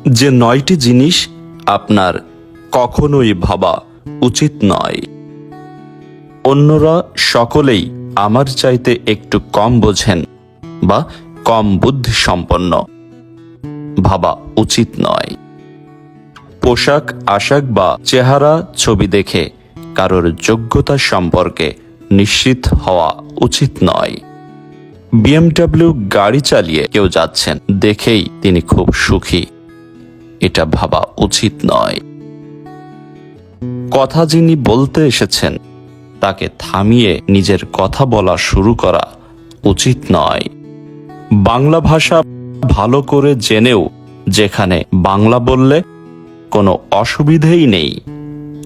যে 9টি জিনিস আপনার কখনোই ভাবা উচিত নয়। অন্যরা সকলেই আমার চাইতে একটু কম বোঝেন বা কম বুদ্ধিসম্পন্ন, ভাবা উচিত নয়। পোশাক আশাক বা চেহারা ছবি দেখে কারোর যোগ্যতা সম্পর্কে নিশ্চিত হওয়া উচিত নয়। BMW গাড়ি চালিয়ে কেউ যাচ্ছেন দেখেই তিনি খুব সুখী, এটা ভাবা উচিত নয়। কথা যিনি বলতে এসেছেন তাকে থামিয়ে নিজের কথা বলা শুরু করা উচিত নয়। বাংলা ভাষা ভালো করে জেনেও যেখানে বাংলা বললে কোনো অসুবিধেই নেই,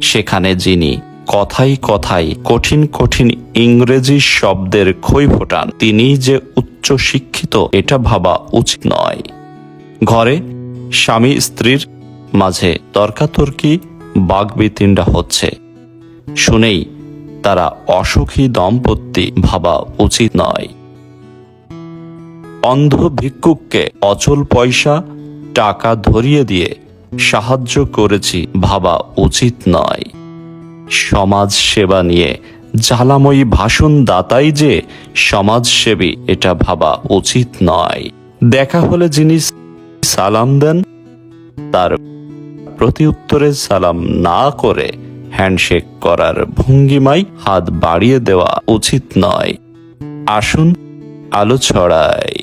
সেখানে যিনি কথায় কথায় কঠিন কঠিন ইংরেজি শব্দের খই ফোটান তিনি যে উচ্চ শিক্ষিত এটা ভাবা উচিত নয়। ঘরে স্বামী স্ত্রীর মাঝে তর্কাতর্কি বাকবিতণ্ডা হচ্ছে শুনেই তারা অসুখী দম্পতি ভাবা উচিত নয়। অন্ধ ভিক্ষুককে অচল পয়সা টাকা ধরিয়ে দিয়ে সাহায্য করেছি ভাবা উচিত নয়। সমাজ সেবা নিয়ে জ্বালাময়ী ভাষণ দাতাই যে সমাজসেবী এটা ভাবা উচিত নয়। দেখা হলে যিনি সালাম দেন তার প্রতি উত্তরে সালাম না করে হ্যান্ডশেক করার ভঙ্গিমায় হাত বাড়িয়ে দেওয়া উচিত নয়। আসুন আলো ছড়াই।